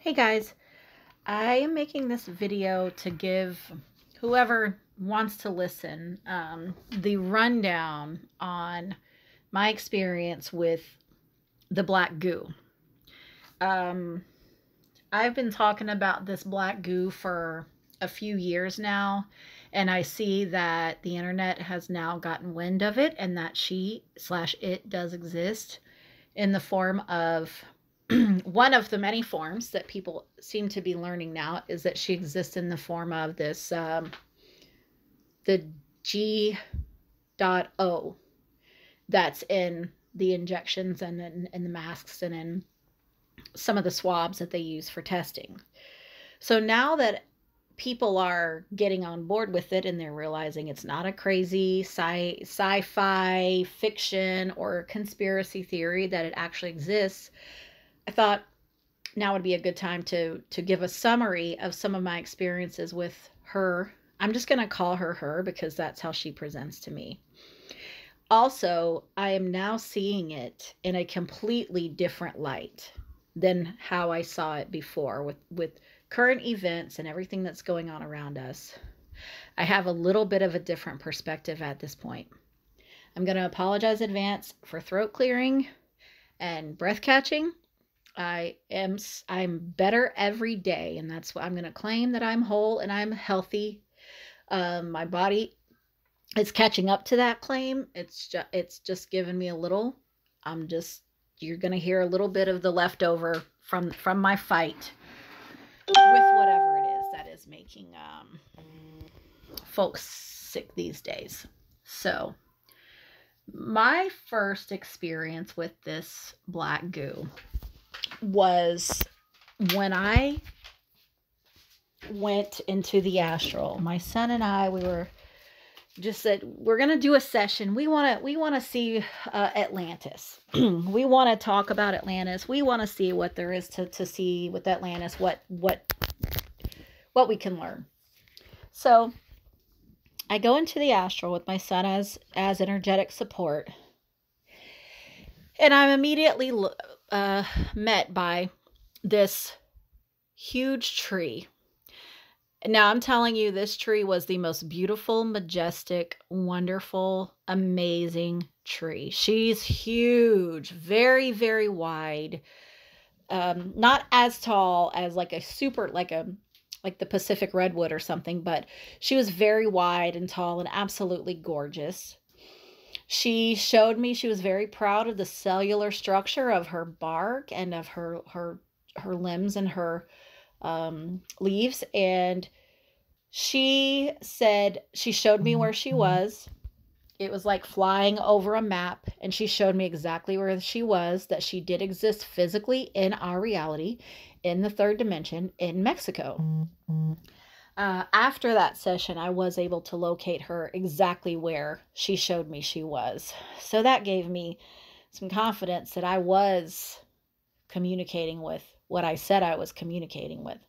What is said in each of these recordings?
Hey guys, I am making this video to give whoever wants to listen the rundown on my experience with the black goo. I've been talking about this black goo for a few years now, and I see that the internet has now gotten wind of it and that she/it does exist in the form of one of the many forms that people seem to be learning now is that she exists in the form of this the G.O that's in the injections and in the masks and in some of the swabs that they use for testing. So now that people are getting on board with it and they're realizing it's not a crazy sci-fi fiction or conspiracy theory, that it actually exists, I thought now would be a good time to give a summary of some of my experiences with her. I'm just going to call her because that's how she presents to me. Also, I am now seeing it in a completely different light than how I saw it before with current events and everything that's going on around us. I have a little bit of a different perspective at this point. I'm going to apologize in advance for throat clearing and breath catching. I'm better every day, and that's what I'm going to claim, that I'm whole and I'm healthy. My body is catching up to that claim. It's just given me a little. You're going to hear a little bit of the leftover from my fight with whatever it is that is making folks sick these days. So my first experience with this black goo was when I went into the astral. My son and I, we were just said, we're going to do a session. We want to see Atlantis. We want to talk about Atlantis. We want to see what there is to see with Atlantis, what we can learn. So I go into the astral with my son as energetic support. And I'm immediately met by this huge tree. Now, I'm telling you, this tree was the most beautiful, majestic, wonderful, amazing tree. She's huge, very, very wide. Not as tall as like the Pacific redwood or something, but she was very wide and tall and absolutely gorgeous. She showed me she was very proud of the cellular structure of her bark and of her limbs and her leaves. And she said, she showed me where she was. It was like flying over a map, and she showed me exactly where she was, that she did exist physically in our reality, in the third dimension in Mexico. After that session, I was able to locate her exactly where she showed me she was. So that gave me some confidence that I was communicating with what I said I was communicating with.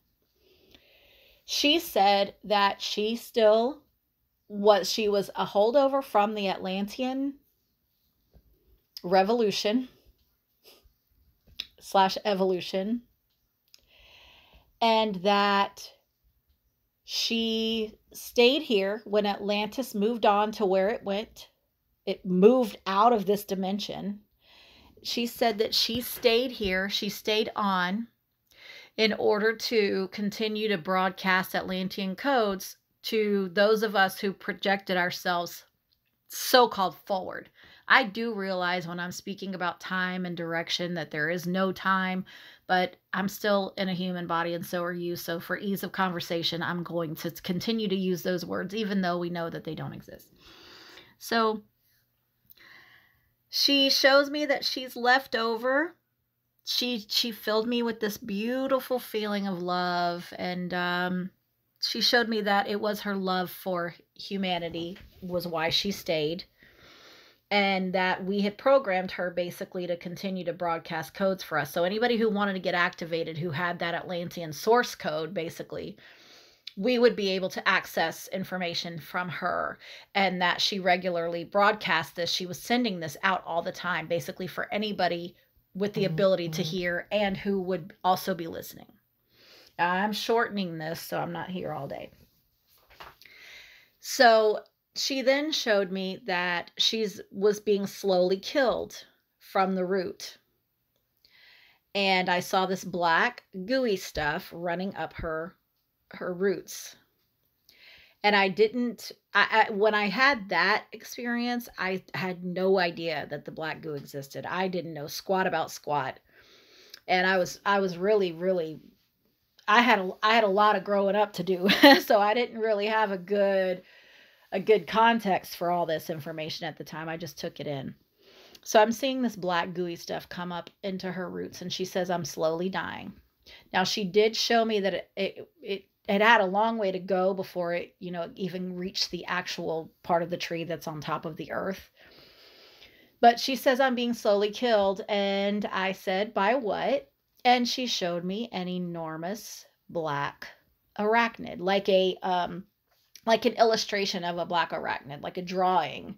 She said that she was a holdover from the Atlantean revolution / evolution, and that she stayed here when Atlantis moved on to where it went. It moved out of this dimension. She said that she stayed here. She stayed on in order to continue to broadcast Atlantean codes to those of us who projected ourselves so-called forward. I do realize when I'm speaking about time and direction that there is no time, but I'm still in a human body, and so are you. So for ease of conversation, I'm going to continue to use those words, even though we know that they don't exist. So she shows me that she's left over. She filled me with this beautiful feeling of love, and she showed me that it was her love for humanity was why she stayed, and that we had programmed her basically to continue to broadcast codes for us. So anybody who wanted to get activated, who had that Atlantean source code, basically, we would be able to access information from her, and that she regularly broadcast this. She was sending this out all the time, basically for anybody with the ability to hear and who would also be listening. I'm shortening this so I'm not here all day. So she then showed me that was being slowly killed from the root. And I saw this black gooey stuff running up her roots. And when I had that experience, I had no idea that the black goo existed. I didn't know squat about squat. And I was really, really, I had a lot of growing up to do. So I didn't really have a good context for all this information at the time. I just took it in. So I'm seeing this black gooey stuff come up into her roots, and she says I'm slowly dying. Now, she did show me that it had a long way to go before it, even reached the actual part of the tree that's on top of the earth. But she says I'm being slowly killed, and I said, by what? And she showed me an enormous black arachnid, like an illustration of a black arachnid, like a drawing.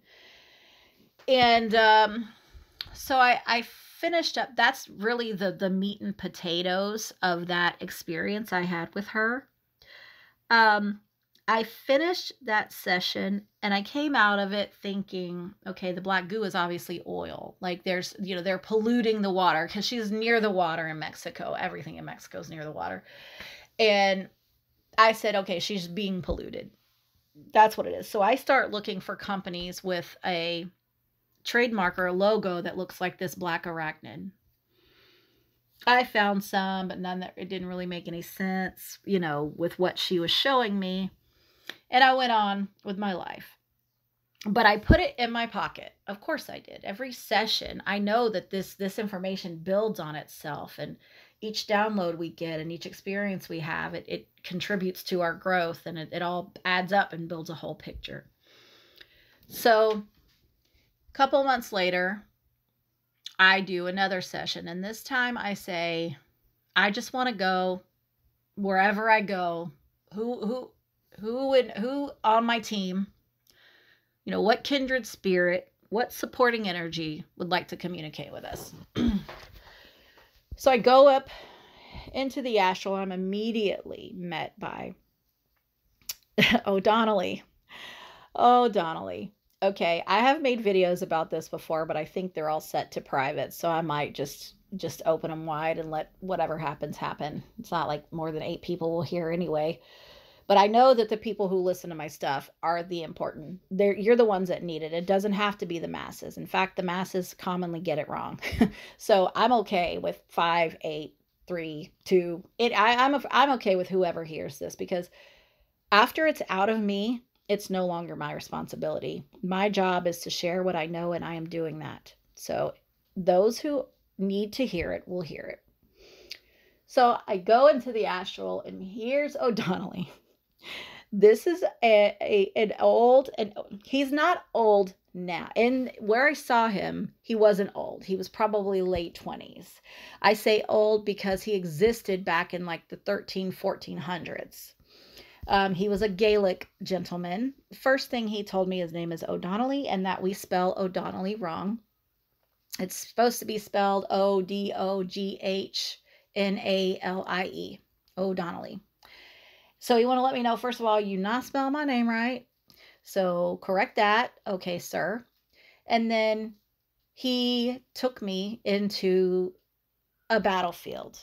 And so I finished up. That's really the meat and potatoes of that experience I had with her. I finished that session and I came out of it thinking, okay, the black goo is obviously oil. Like they're polluting the water because she's near the water in Mexico. Everything in Mexico is near the water. And I said, okay, she's being polluted. That's what it is. So I start looking for companies with a trademark or a logo that looks like this black arachnid. I found some, but none that it didn't really make any sense, with what she was showing me. And I went on with my life. But I put it in my pocket. Of course I did. Every session, I know that this information builds on itself, and each download we get and each experience we have, it contributes to our growth, and it all adds up and builds a whole picture. So a couple months later, I do another session, and this time I say, I just want to go wherever I go. Who on my team, what kindred spirit, what supporting energy would like to communicate with us? So I go up into the astral. I'm immediately met by ODoghnalie. ODoghnalie. Okay, I have made videos about this before, but I think they're all set to private, so I might just open them wide and let whatever happens happen. It's not like more than 8 people will hear anyway. But I know that the people who listen to my stuff are the important. You're the ones that need it. It doesn't have to be the masses. In fact, the masses commonly get it wrong. So I'm okay with 5, 8, 3, 2. I'm okay with whoever hears this, because after it's out of me, it's no longer my responsibility. My job is to share what I know, and I am doing that. So those who need to hear it will hear it. So I go into the astral, and here's ODoghnalie. This is an old, and he's not old now. And where I saw him, he wasn't old. He was probably late 20s. I say old because he existed back in like the 1400s. He was a Gaelic gentleman. First thing he told me, his name is ODoghnalie, and that we spell ODoghnalie wrong. It's supposed to be spelled ODoghnalie. ODoghnalie. So you want to let me know, first of all, you not spell my name right. So correct that. Okay, sir. And then he took me into a battlefield.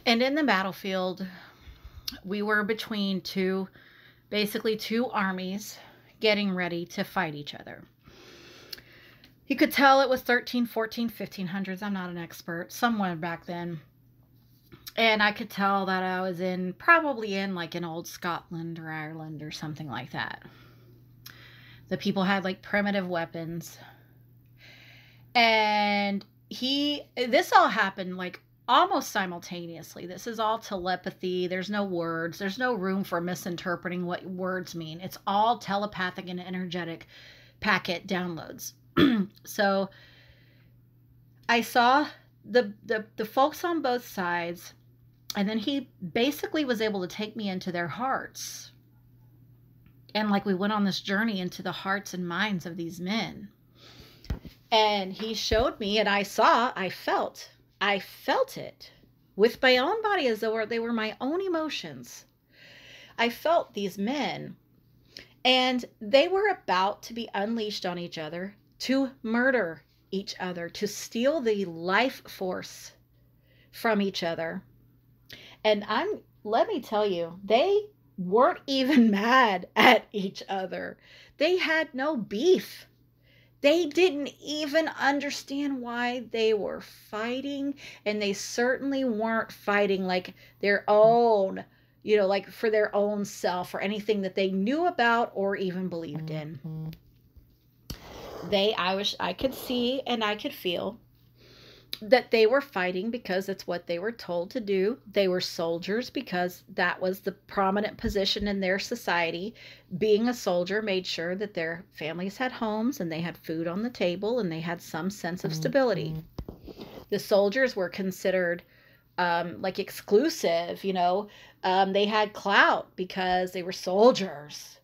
And in the battlefield, we were between two armies getting ready to fight each other. You could tell it was 13, 14, 1500s. I'm not an expert. Somewhere back then. And I could tell that I was probably in like an old Scotland or Ireland or something like that. The people had like primitive weapons. And this all happened like almost simultaneously. This is all telepathy. There's no words. There's no room for misinterpreting what words mean. It's all telepathic and energetic packet downloads. So I saw the folks on both sides, and then he basically was able to take me into their hearts. And like we went on this journey into the hearts and minds of these men. And he showed me, and I felt it. with my own body as though they were my own emotions. I felt these men, and they were about to be unleashed on each other, to murder each other, to steal the life force from each other. And let me tell you, they weren't even mad at each other. They had no beef. They didn't even understand why they were fighting, and they certainly weren't fighting like their own, like for their own self or anything that they knew about or even believed in. I could see and I could feel that they were fighting because it's what they were told to do. They were soldiers because that was the prominent position in their society. Being a soldier made sure that their families had homes and they had food on the table and they had some sense of stability. The soldiers were considered like exclusive, they had clout because they were soldiers,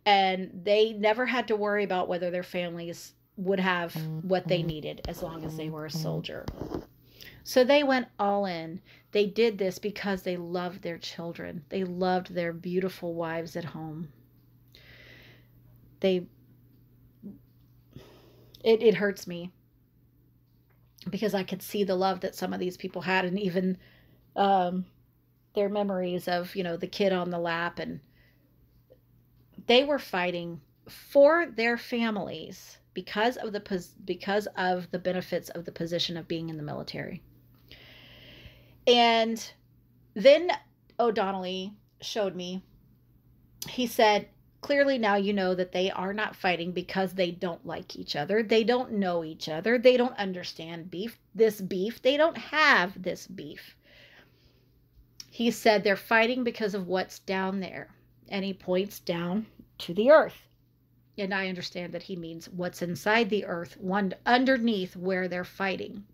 and they never had to worry about whether their families would have what they needed as long as they were a soldier. So they went all in. They did this because they loved their children. They loved their beautiful wives at home. It hurts me because I could see the love that some of these people had, and even their memories of, the kid on the lap, and they were fighting for their families because of the benefits of the position of being in the military. And then ODoghnalie showed me, he said, clearly now you know that they are not fighting because they don't like each other. They don't know each other. They don't understand this beef. They don't have this beef. He said they're fighting because of what's down there. And he points down to the earth. And I understand that he means what's inside the earth, underneath where they're fighting.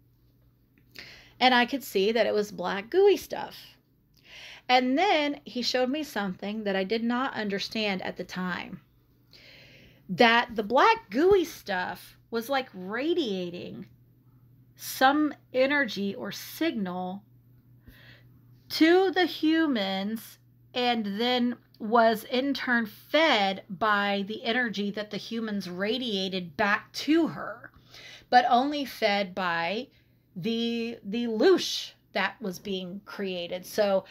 And I could see that it was black gooey stuff. And then he showed me something that I did not understand at the time. That the black gooey stuff was like radiating some energy or signal to the humans, and then was in turn fed by the energy that the humans radiated back to her, but only fed by the loosh that was being created. So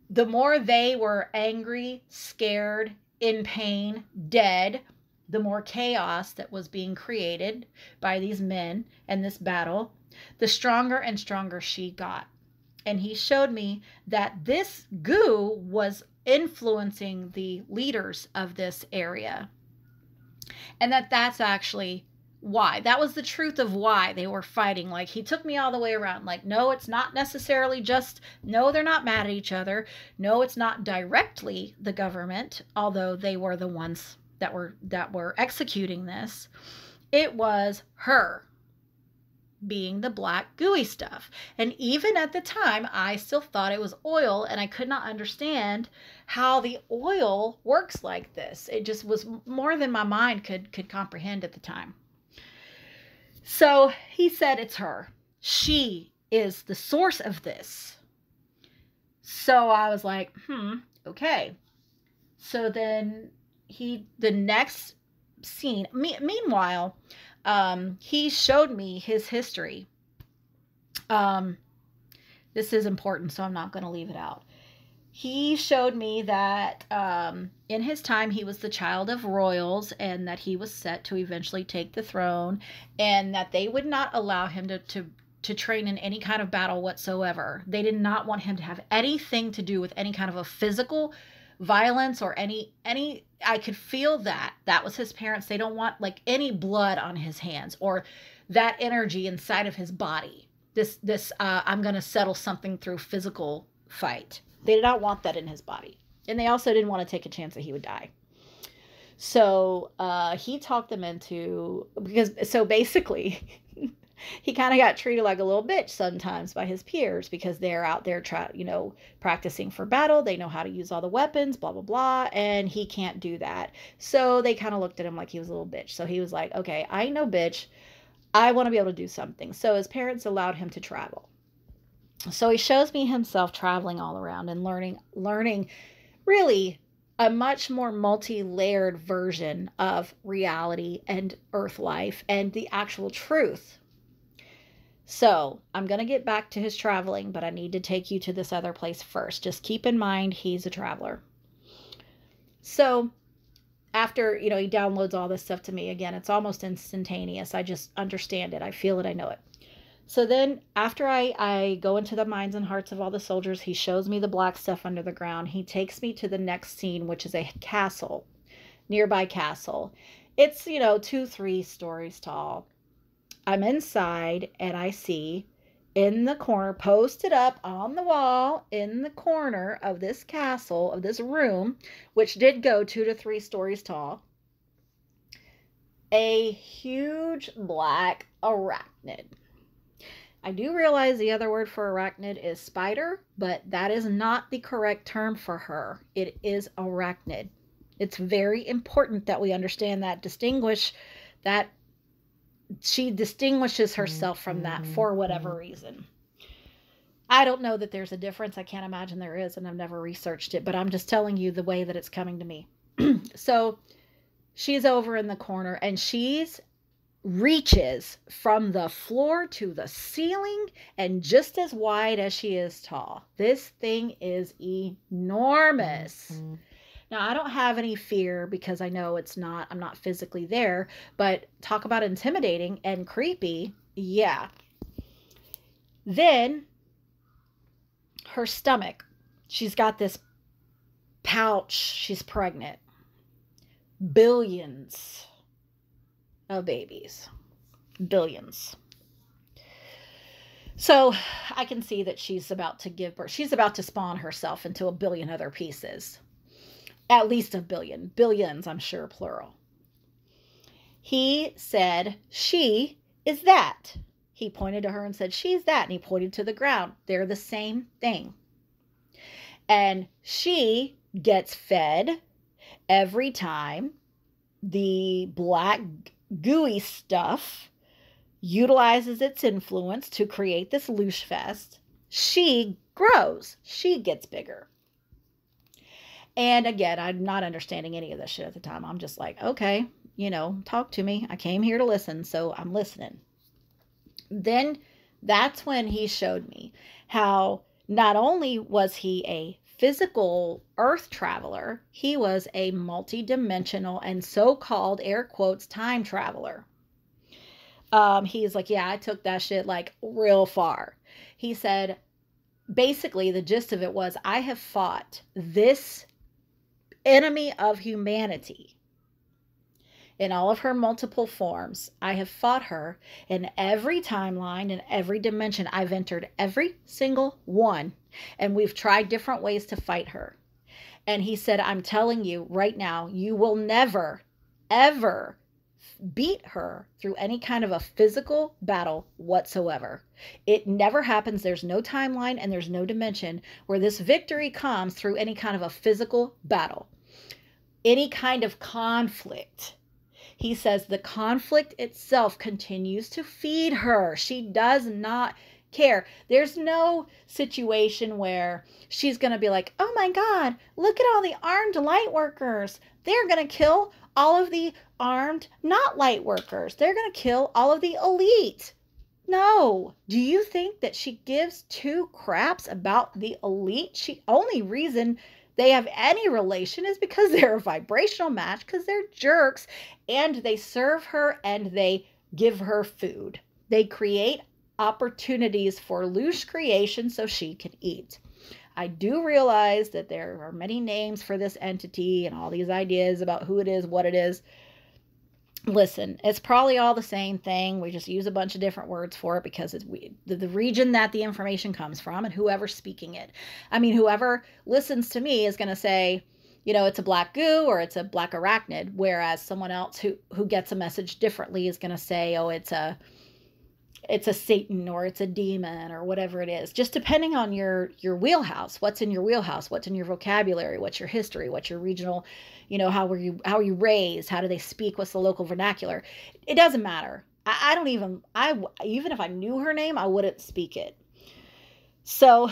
the more they were angry, scared, in pain, dead, the more chaos that was being created by these men and this battle, the stronger and stronger she got. And he showed me that this goo was influencing the leaders of this area. And that's actually why. That was the truth of why they were fighting. Like, he took me all the way around. Like, no, it's not necessarily just, no, they're not mad at each other. No, it's not directly the government, although they were the ones that were executing this. It was her being the black gooey stuff. And even at the time, I still thought it was oil, and I could not understand how the oil works like this. It just was more than my mind could comprehend at the time. So he said it's her. She is the source of this. So I was like, okay. So then the next scene, meanwhile, he showed me his history. This is important, so I'm not going to leave it out. He showed me that in his time he was the child of royals, and that he was set to eventually take the throne, and that they would not allow him to train in any kind of battle whatsoever. They did not want him to have anything to do with any kind of a physical violence or any I could feel that was his parents. They don't want like any blood on his hands or that energy inside of his body. This I'm going to settle something through physical fight. They did not want that in his body. And they also didn't want to take a chance that he would die. So he talked them into, so basically he kind of got treated like a little bitch sometimes by his peers, because they're out there practicing for battle. They know how to use all the weapons, blah, blah, blah. And he can't do that. So they kind of looked at him like he was a little bitch. So he was like, okay, I ain't no bitch. I want to be able to do something. So his parents allowed him to travel. So he shows me himself traveling all around and learning really a much more multi-layered version of reality and earth life and the actual truth. So I'm going to get back to his traveling, but I need to take you to this other place first. Just keep in mind he's a traveler. So after, he downloads all this stuff to me, again, it's almost instantaneous. I just understand it. I feel it. I know it. So then after I go into the minds and hearts of all the soldiers, he shows me the black stuff under the ground. He takes me to the next scene, which is a castle, nearby castle. It's, 2-3 stories tall. I'm inside and I see in the corner, posted up on the wall in the corner of this castle, of this room, which did go 2 to 3 stories tall, a huge black arachnid. I do realize the other word for arachnid is spider, but that is not the correct term for her. It is arachnid. It's very important that we understand that she distinguishes herself from that for whatever reason. I don't know that there's a difference. I can't imagine there is, and I've never researched it, but I'm just telling you the way that it's coming to me. So she's over in the corner and she's reaches from the floor to the ceiling and just as wide as she is tall. This thing is enormous. Now, I don't have any fear because I know I'm not physically there, but talk about intimidating and creepy. Yeah. Then her stomach, she's got this pouch. She's pregnant. Billions of babies. Billions. So I can see that she's about to give birth. She's about to spawn herself into a billion other pieces. At least a billion. Billions, I'm sure, plural. He said, she is that. He pointed to her and said, she's that. And he pointed to the ground. They're the same thing. And she gets fed every time the black gooey stuff utilizes its influence to create this loosh fest. She grows. She gets bigger. And again, I'm not understanding any of this shit at the time. I'm just like, okay, talk to me. I came here to listen, so I'm listening. Then that's when he showed me how not only was he a physical earth traveler, he was a multi-dimensional and so-called air quotes time traveler. He's like, yeah, I took that shit like real far. He said, basically the gist of it was, I have fought this enemy of humanity in all of her multiple forms. I have fought her in every timeline, in every dimension. I've entered every single one, and we've tried different ways to fight her. And he said, I'm telling you right now, you will never, ever beat her through any kind of a physical battle whatsoever. It never happens. There's no timeline and there's no dimension where this victory comes through any kind of a physical battle, any kind of conflict. He says the conflict itself continues to feed her. She does not care. There's no situation where she's going to be like, oh my God, look at all the armed light workers. They're going to kill all of the armed not light workers. They're going to kill all of the elite. No. Do you think that she gives two craps about the elite? Only reason they have any relation is because they're a vibrational match, because they're jerks, and they serve her and they give her food. They create opportunities for loose creation so she can eat. I do realize that there are many names for this entity and all these ideas about who it is, what it is. Listen, it's probably all the same thing. We just use a bunch of different words for it because it's the region that the information comes from and whoever's speaking it. I mean, whoever listens to me is going to say, it's a black goo or it's a black arachnid, whereas someone else who gets a message differently is going to say, oh, it's a Satan or it's a demon or whatever it is, just depending on your wheelhouse, what's in your wheelhouse, what's in your vocabulary, what's your history, what's your regional, how are you raised? How do they speak? What's the local vernacular? It doesn't matter. Even if I knew her name, I wouldn't speak it. So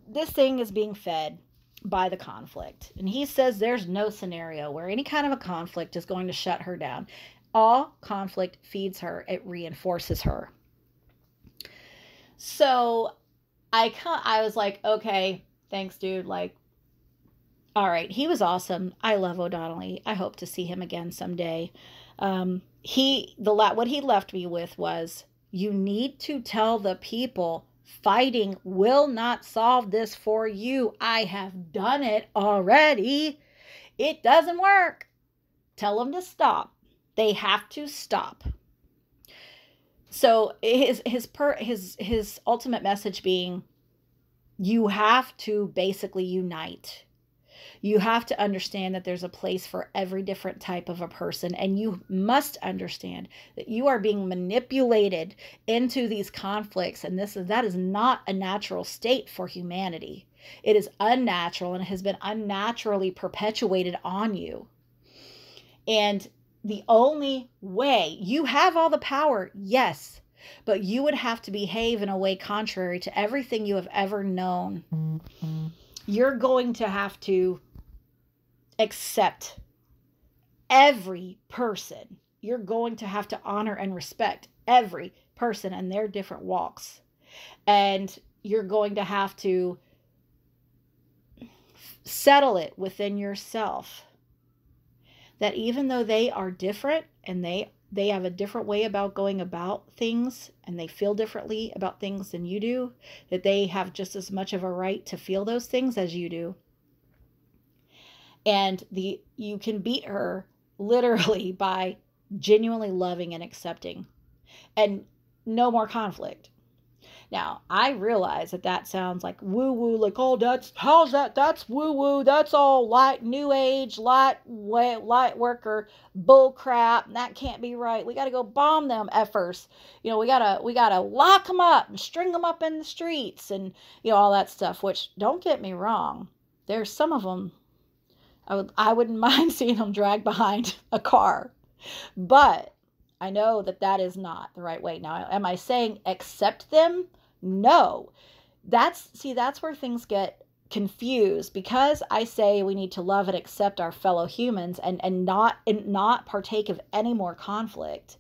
this thing is being fed by the conflict. And he says there's no scenario where any kind of a conflict is going to shut her down. All conflict feeds her, it reinforces her. So I was like, okay, thanks, dude. Like, all right, he was awesome. I love ODoghnalie. I hope to see him again someday. What he left me with was, you need to tell the people fighting will not solve this for you. I have done it already. It doesn't work. Tell them to stop. They have to stop. So his ultimate message being, you have to basically unite. You have to understand that there's a place for every different type of a person, and you must understand that you are being manipulated into these conflicts, and that is not a natural state for humanity. It is unnatural, and it has been unnaturally perpetuated on you. And the only way, you have all the power, yes, but you would have to behave in a way contrary to everything you have ever known. You're going to have to accept every person. You're going to have to honor and respect every person and their different walks. And you're going to have to settle it within yourself that even though they are different and they have a different way about going about things, and they feel differently about things than you do, that they have just as much of a right to feel those things as you do. And you can beat her literally by genuinely loving and accepting, and no more conflict. Now, I realize that sounds like woo-woo, like, oh, that's woo-woo, that's all light, new age, light worker bull crap, that can't be right. We got to go bomb them at first. We got to lock them up and string them up in the streets and, all that stuff, which, don't get me wrong, there's some of them, I wouldn't mind seeing them dragged behind a car, but I know that is not the right way. Now, am I saying accept them? No. That's where things get confused, because I say we need to love and accept our fellow humans and not partake of any more conflict.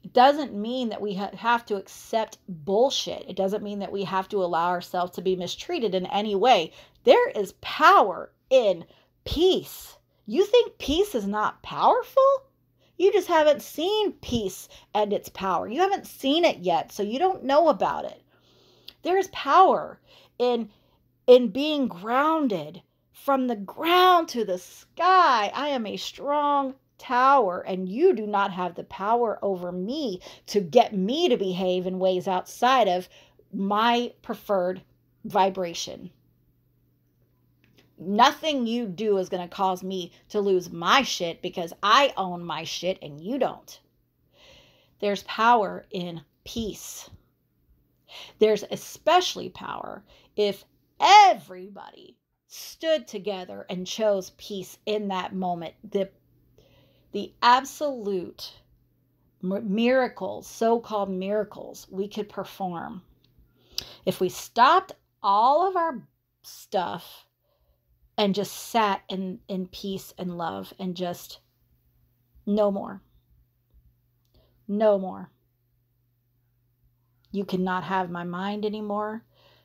It doesn't mean that we have to accept bullshit. It doesn't mean that we have to allow ourselves to be mistreated in any way. There is power in peace. You think peace is not powerful? You just haven't seen peace and its power. You haven't seen it yet, so you don't know about it. There's power in being grounded from the ground to the sky. I am a strong tower, and you do not have the power over me to get me to behave in ways outside of my preferred vibration. Nothing you do is going to cause me to lose my shit, because I own my shit and you don't. There's power in peace. There's especially power if everybody stood together and chose peace in that moment. The absolute miracles, so-called miracles, we could perform if we stopped all of our stuff and just sat in peace and love, and just no more. No more. You cannot have my mind anymore.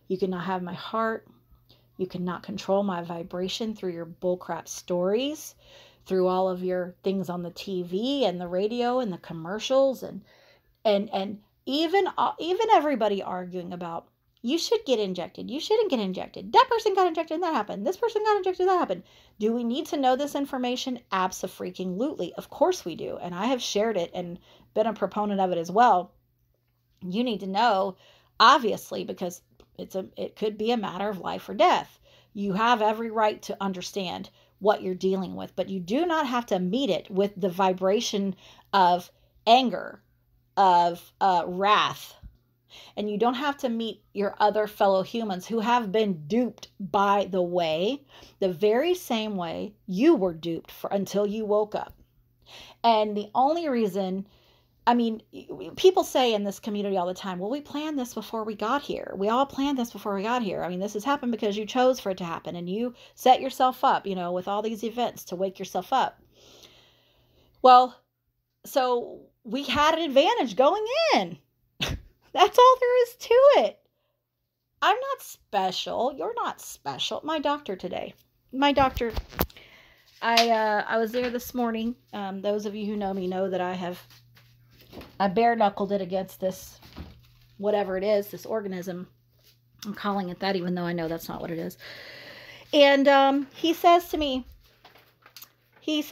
You cannot have my heart. You cannot control my vibration through your bullcrap stories, through all of your things on the TV and the radio and the commercials, and even everybody arguing about, you should get injected, you shouldn't get injected, that person got injected and that happened, this person got injected and that happened. Do we need to know this information? Abso-freaking-lutely. Of course we do. And I have shared it and been a proponent of it as well. You need to know, obviously, because it could be a matter of life or death. You have every right to understand what you're dealing with, but you do not have to meet it with the vibration of anger, of wrath. And you don't have to meet your other fellow humans who have been duped, by the way, the very same way you were duped until you woke up. And the only reason I mean, people say in this community all the time, well, we planned this before we got here. We all planned this before we got here. I mean, this has happened because you chose for it to happen and you set yourself up, you know, with all these events to wake yourself up. Well, so we had an advantage going in. That's all there is to it. I'm not special. You're not special. My doctor today. My doctor, I was there this morning. Those of you who know me know that I bare knuckled it against this, whatever it is, this organism. I'm calling it that, even though I know that's not what it is. And he says to me, he's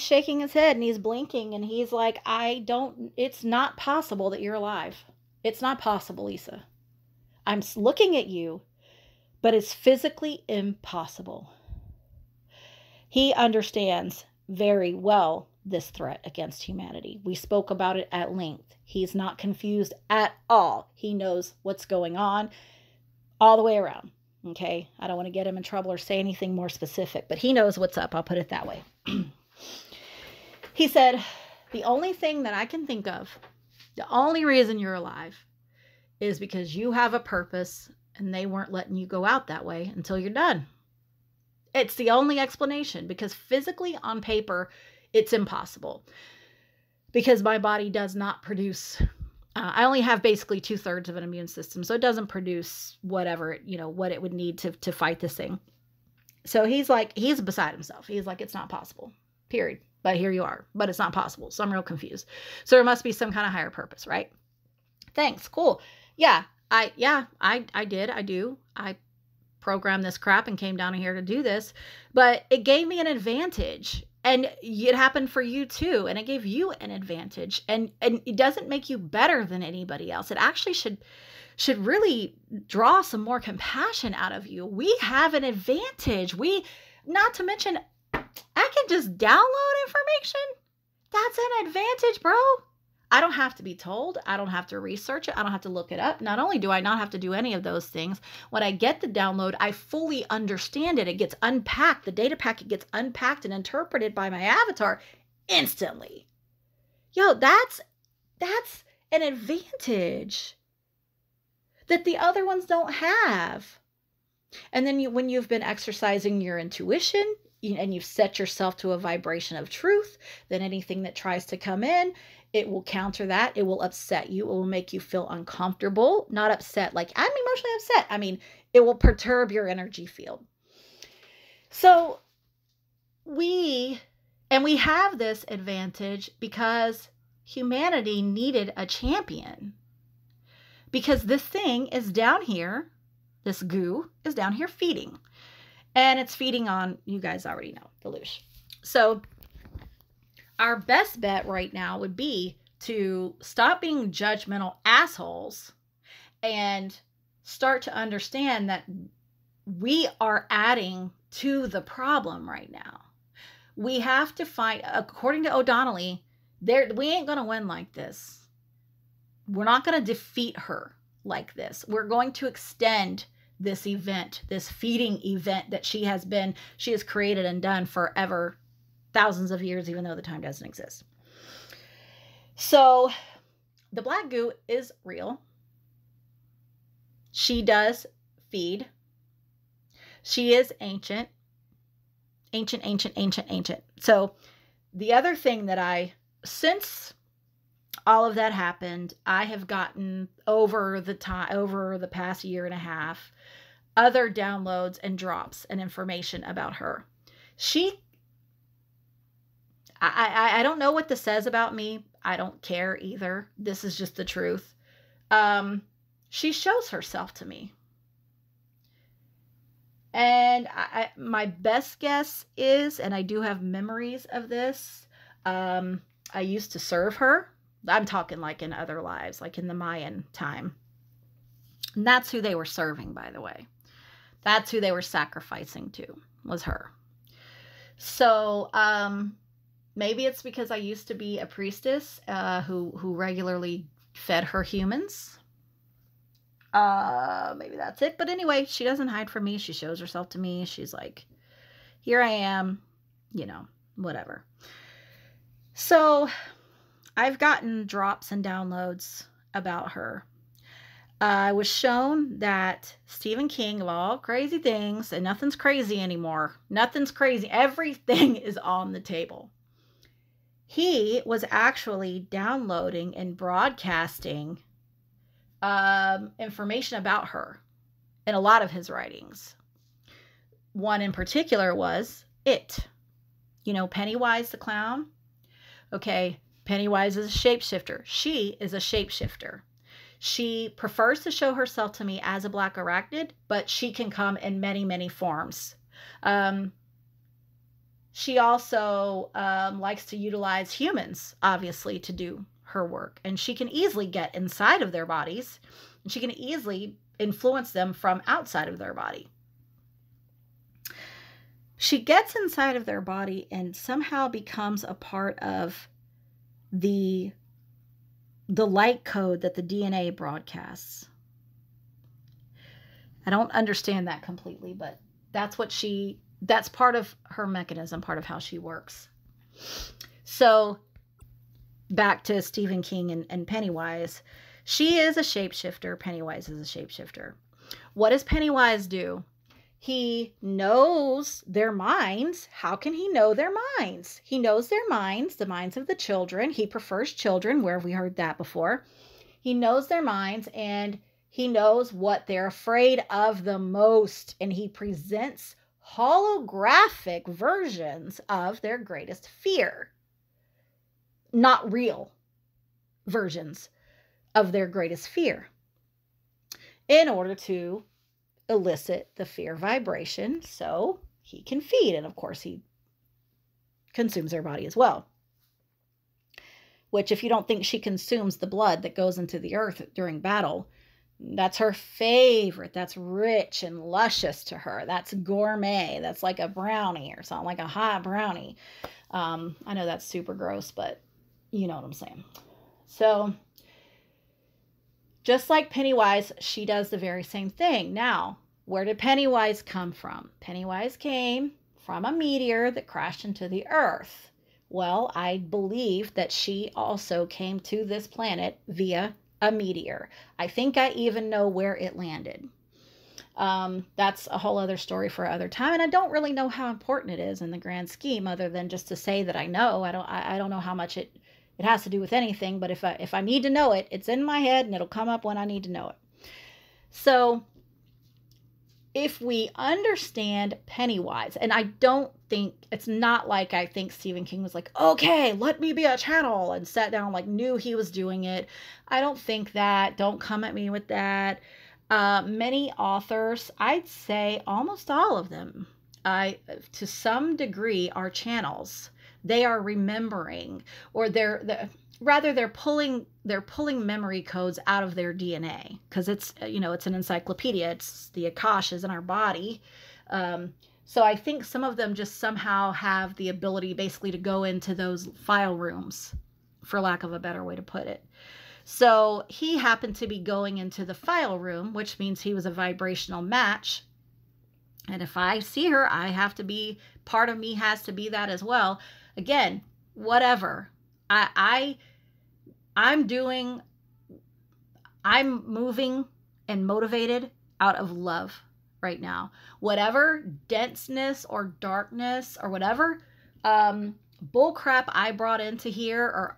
shaking his head and he's blinking and he's like, it's not possible that you're alive. It's not possible, Lisa. I'm looking at you, but it's physically impossible. He understands very well this threat against humanity. We spoke about it at length. He's not confused at all. He knows what's going on all the way around. Okay? I don't want to get him in trouble or say anything more specific, but he knows what's up. I'll put it that way. He said, the only thing that I can think of, the only reason you're alive is because you have a purpose and they weren't letting you go out that way until you're done. It's the only explanation, because physically on paper, it's impossible. Because my body does not produce, I only have basically 2/3 of an immune system. So it doesn't produce whatever, what it would need to fight this thing. So he's beside himself. He's like, it's not possible, period. But here you are, but it's not possible. So I'm real confused. So there must be some kind of higher purpose, right? Thanks. Cool. Yeah, I did. I do. I programmed this crap and came down here to do this, but it gave me an advantage, and it happened for you too. And it gave you an advantage, and it doesn't make you better than anybody else. It actually should really draw some more compassion out of you. We have an advantage. Not to mention, I can just download information. That's an advantage, bro. I don't have to be told. I don't have to research it. I don't have to look it up. Not only do I not have to do any of those things, when I get the download, I fully understand it. It gets unpacked. The data packet gets unpacked and interpreted by my avatar instantly. Yo, that's an advantage that the other ones don't have. And then when you've been exercising your intuition and you've set yourself to a vibration of truth, then anything that tries to come in, it will counter that. It will upset you. It will make you feel uncomfortable. Not upset like I'm emotionally upset. I mean, it will perturb your energy field. So we have this advantage because humanity needed a champion. Because this thing is down here, this goo is down here feeding. And it's feeding on, you guys already know, the loosh. So our best bet right now would be to stop being judgmental assholes and start to understand that we are adding to the problem right now. We have to find, according to ODoghnalie, we ain't going to win like this. We're not going to defeat her like this. We're going to extend this event, this feeding event that she has created and done forever, thousands of years, even though the time doesn't exist. So the black goo is real. She does feed. She is ancient. Ancient. So the other thing that since all of that happened, I have gotten over the past year and a half, other downloads and drops and information about her. I don't know what this says about me. I don't care either. This is just the truth. She shows herself to me. And my best guess is, and I do have memories of this, I used to serve her. I'm talking like in other lives, like in the Mayan time. And that's who they were serving, by the way. That's who they were sacrificing to, was her. So, maybe it's because I used to be a priestess who regularly fed her humans. Maybe that's it. But anyway, she doesn't hide from me. She shows herself to me. She's like, here I am, whatever. So I've gotten drops and downloads about her. I was shown that Stephen King, of all crazy things, and nothing's crazy anymore. Nothing's crazy. Everything is on the table. He was actually downloading and broadcasting information about her in a lot of his writings. One in particular was It. You know, Pennywise the clown? Okay, Pennywise is a shapeshifter. She is a shapeshifter. She prefers to show herself to me as a black arachnid, but she can come in many, many forms. She also likes to utilize humans, obviously, to do her work. And she can easily get inside of their bodies, and she can easily influence them from outside of their body. She gets inside of their body and somehow becomes a part of the light code that the DNA broadcasts. I don't understand that completely, but that's part of her mechanism, part of how she works. So back to Stephen King and Pennywise. She is a shapeshifter. Pennywise is a shapeshifter. What does Pennywise do? He knows their minds. How can he know their minds? He knows their minds, the minds of the children. He prefers children. Where have we heard that before? He knows their minds, and he knows what they're afraid of the most. And he presents holographic versions of their greatest fear. Not real versions of their greatest fear. In order to elicit the fear vibration so he can feed. And of course, he consumes their body as well. Which, if you don't think she consumes the blood that goes into the earth during battle, that's her favorite. That's rich and luscious to her. That's gourmet. That's like a brownie or something, like a hot brownie. I know that's super gross, but you know what I'm saying. So, just like Pennywise, she does the very same thing. Now, where did Pennywise come from? Pennywise came from a meteor that crashed into the earth. Well, I believe that she also came to this planet via a meteor. I think I even know where it landed. That's a whole other story for another time, and I don't really know how important it is in the grand scheme, other than just to say that I know. I don't know how much it has to do with anything, but if I need to know it, it's in my head and it'll come up when I need to know it. So if we understand Pennywise, and I don't think, it's not like I think Stephen King was like, okay, let me be a channel, and sat down, like knew he was doing it. I don't think that. Don't come at me with that. Many authors, I'd say almost all of them, to some degree, are channels. They are remembering, or they're pulling memory codes out of their DNA, because it's an encyclopedia. It's the Akashas in our body. So I think some of them just somehow have the ability basically to go into those file rooms, for lack of a better way to put it. So he happened to be going into the file room, which means he was a vibrational match. And if I see her, I have to be, part of me has to be that as well. Again, whatever. I'm moving and motivated out of love right now. Whatever denseness or darkness or whatever bullcrap I brought into here, or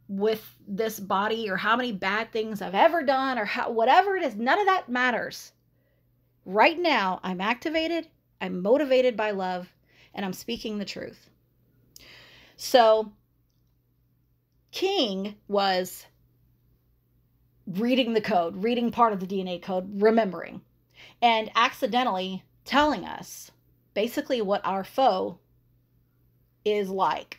with this body, or how many bad things I've ever done, or whatever it is, none of that matters. Right now, I'm activated, I'm motivated by love, and I'm speaking the truth. So King was reading the code, reading part of the DNA code, remembering, and accidentally telling us basically what our foe is like.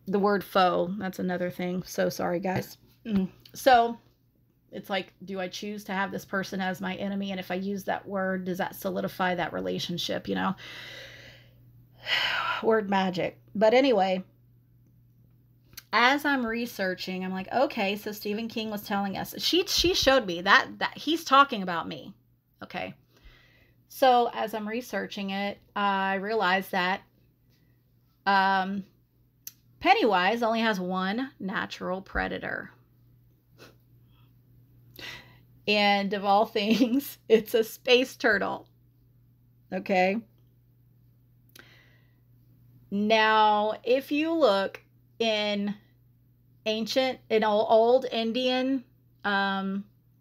The word foe, that's another thing. So sorry, guys. So it's like, do I choose to have this person as my enemy? And if I use that word, does that solidify that relationship? Word magic. But anyway, as I'm researching, I'm like, okay, so Stephen King was telling us, she showed me that he's talking about me. Okay. So as I'm researching it, I realized that um, Pennywise only has one natural predator. And of all things, it's a space turtle. Okay. Now, if you look in old Indian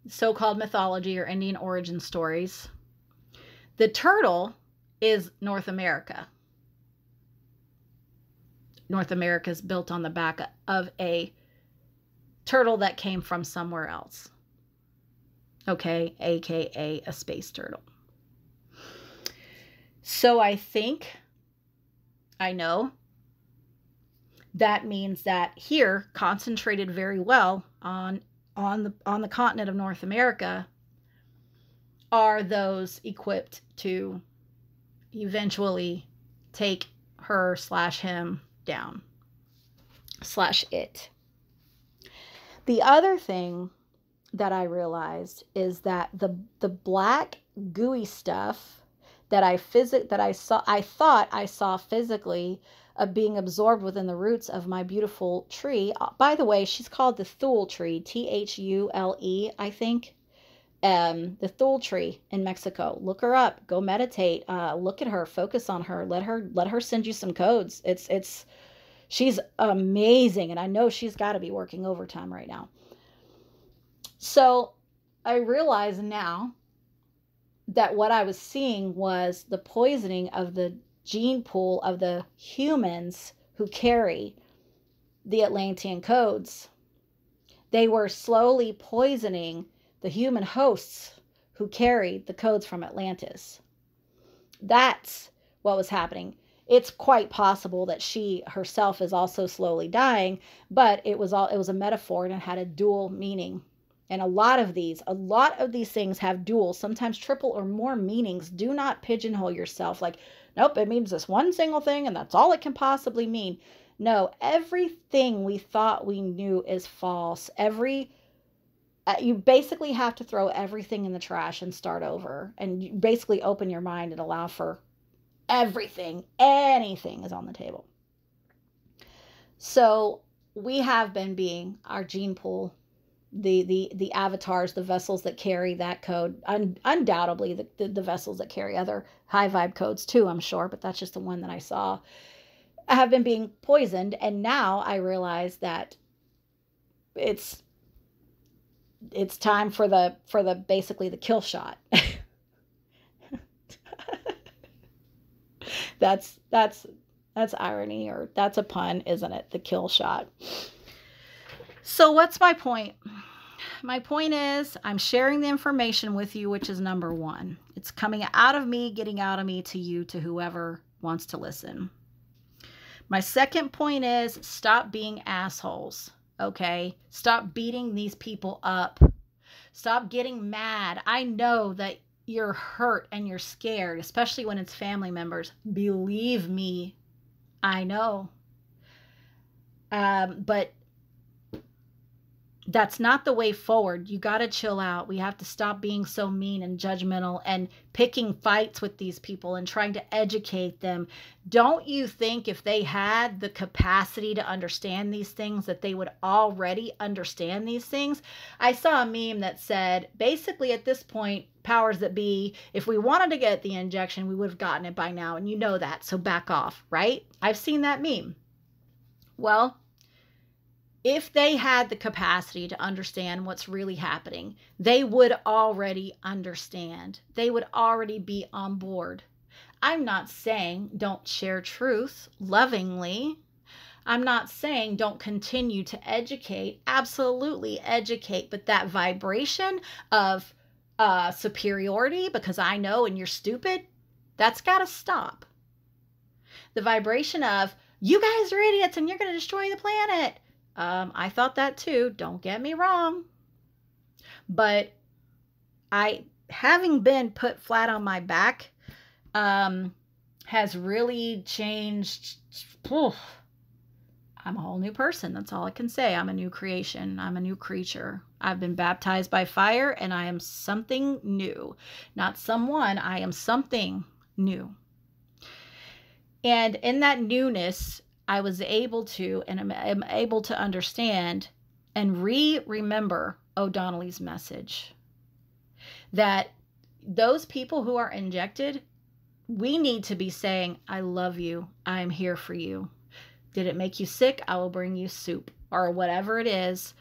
so-called mythology or Indian origin stories, the turtle is North America. North America is built on the back of a turtle that came from somewhere else. Okay, aka a space turtle. So I know that means that here, concentrated very well on the continent of North America, are those equipped to eventually take her / him down / it. The other thing that I realized is that the black gooey stuff that I thought I saw physically being absorbed within the roots of my beautiful tree. By the way, she's called the Thule tree, Thule, I think. The Thule tree in Mexico. Look her up. Go meditate. Look at her. Focus on her. Let her send you some codes. She's amazing, and I know she's got to be working overtime right now. So I realize now that what I was seeing was the poisoning of the gene pool of the humans who carry the Atlantean codes. They were slowly poisoning the human hosts who carried the codes from Atlantis. That's what was happening. It's quite possible that she herself is also slowly dying, but it was a metaphor, and it had a dual meaning. And a lot of these things have dual, sometimes triple or more meanings. Do not pigeonhole yourself like, nope, it means this one single thing and that's all it can possibly mean. No, everything we thought we knew is false. You basically have to throw everything in the trash and start over. And you basically open your mind and allow for everything. Anything is on the table. So we have been being our gene pool, the avatars, the vessels that carry that code, undoubtedly the vessels that carry other high vibe codes too, I'm sure, but that's just the one that I saw, have been being poisoned. And now I realize that it's time for the basically the kill shot. That's irony, or that's a pun, isn't it? The kill shot. So what's my point? My point is I'm sharing the information with you, which is number one. It's coming out of me, getting out of me to you, to whoever wants to listen. My second point is stop being assholes, okay? Stop beating these people up. Stop getting mad. I know that you're hurt and you're scared, especially when it's family members. Believe me, I know. But that's not the way forward. You got to chill out. We have to stop being so mean and judgmental and picking fights with these people and trying to educate them. Don't you think if they had the capacity to understand these things that they would already understand these things? I saw a meme that said, basically at this point, powers that be, if we wanted to get the injection, we would have gotten it by now. And you know that, so back off, right? I've seen that meme. Well, if they had the capacity to understand what's really happening, they would already understand. They would already be on board. I'm not saying don't share truth lovingly. I'm not saying don't continue to educate. Absolutely educate. But that vibration of superiority, because I know and you're stupid, that's got to stop. The vibration of, you guys are idiots and you're going to destroy the planet. I thought that too. Don't get me wrong. But having been put flat on my back, has really changed. I'm a whole new person. That's all I can say. I'm a new creation. I'm a new creature. I've been baptized by fire, and I am something new. Not someone, I am something new. And in that newness, I was able to, and I'm able to understand and remember O'Doghnallie's message. That those people who are injected, we need to be saying, I love you. I'm here for you. Did it make you sick? I will bring you soup, or whatever it is.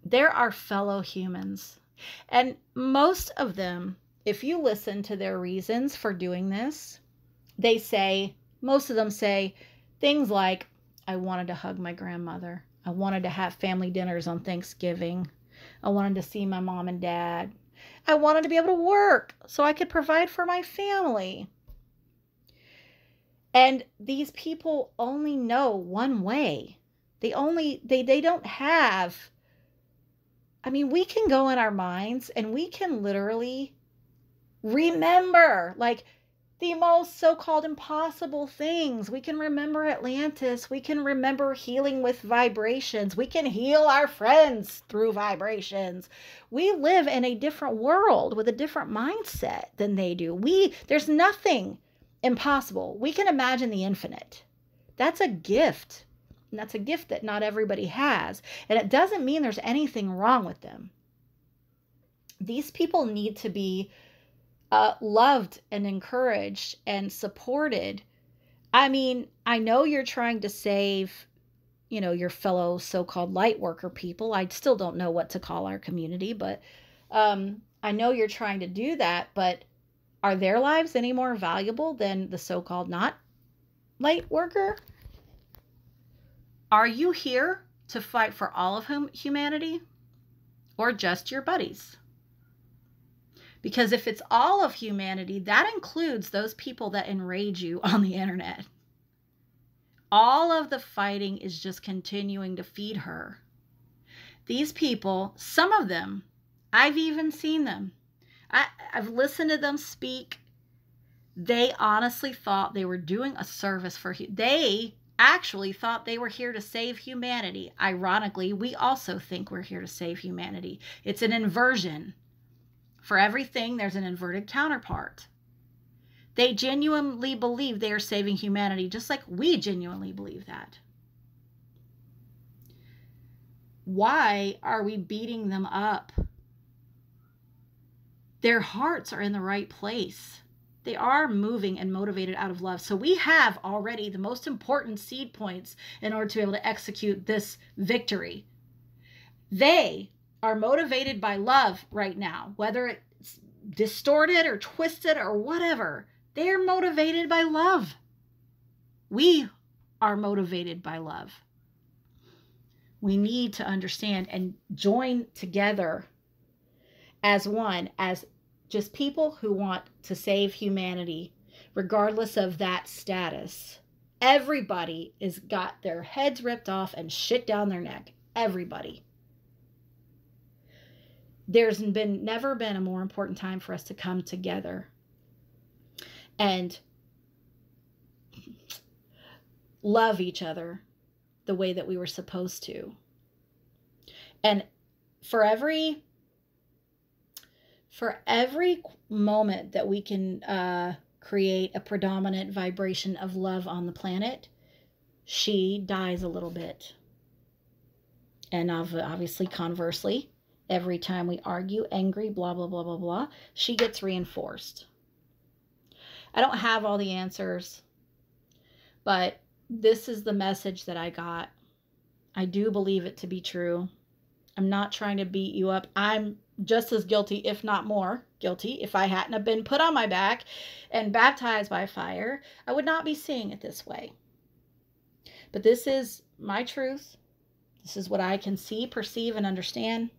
There are fellow humans. And most of them, if you listen to their reasons for doing this, most of them say things like, I wanted to hug my grandmother. I wanted to have family dinners on Thanksgiving. I wanted to see my mom and dad. I wanted to be able to work so I could provide for my family. And these people only know one way. They don't have, we can go in our minds and we can literally remember like the most so-called impossible things. We can remember Atlantis. We can remember healing with vibrations. We can heal our friends through vibrations. We live in a different world with a different mindset than they do. There's nothing impossible. We can imagine the infinite. That's a gift. And that's a gift that not everybody has. And it doesn't mean there's anything wrong with them. These people need to be loved and encouraged and supported. I know you're trying to save, your fellow so-called light worker people. I still don't know what to call our community, but I know you're trying to do that, but are their lives any more valuable than the so-called not light worker? Are you here to fight for all of humanity or just your buddies? Because if it's all of humanity, that includes those people that enrage you on the internet. All of the fighting is just continuing to feed her. These people, some of them, I've even seen them. I've listened to them speak. They honestly thought they were doing a service they actually thought they were here to save humanity. Ironically, we also think we're here to save humanity. It's an inversion. For everything, there's an inverted counterpart. They genuinely believe they are saving humanity, just like we genuinely believe that. Why are we beating them up? Their hearts are in the right place. They are moving and motivated out of love. So we have already the most important seed points in order to be able to execute this victory. They are motivated by love right now, whether it's distorted or twisted or whatever. They are motivated by love. We are motivated by love. We need to understand and join together as one, as just people who want to save humanity, regardless of that status. Everybody has got their heads ripped off and shit down their neck. Everybody. There's never been a more important time for us to come together and love each other the way that we were supposed to. And for every moment that we can create a predominant vibration of love on the planet, she dies a little bit. And obviously, conversely, every time we argue, angry, blah, blah, blah, blah, blah, she gets reinforced. I don't have all the answers, but this is the message that I got. I do believe it to be true. I'm not trying to beat you up. I'm just as guilty, if not more guilty. If I hadn't have been put on my back and baptized by fire, I would not be seeing it this way. But this is my truth. This is what I can see, perceive, and understand.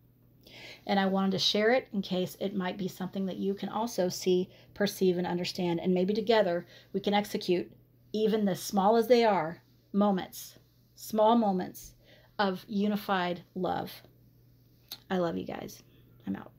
And I wanted to share it in case it might be something that you can also see, perceive, and understand. And maybe together we can execute, even as small as they are, small moments of unified love. I love you guys. I'm out.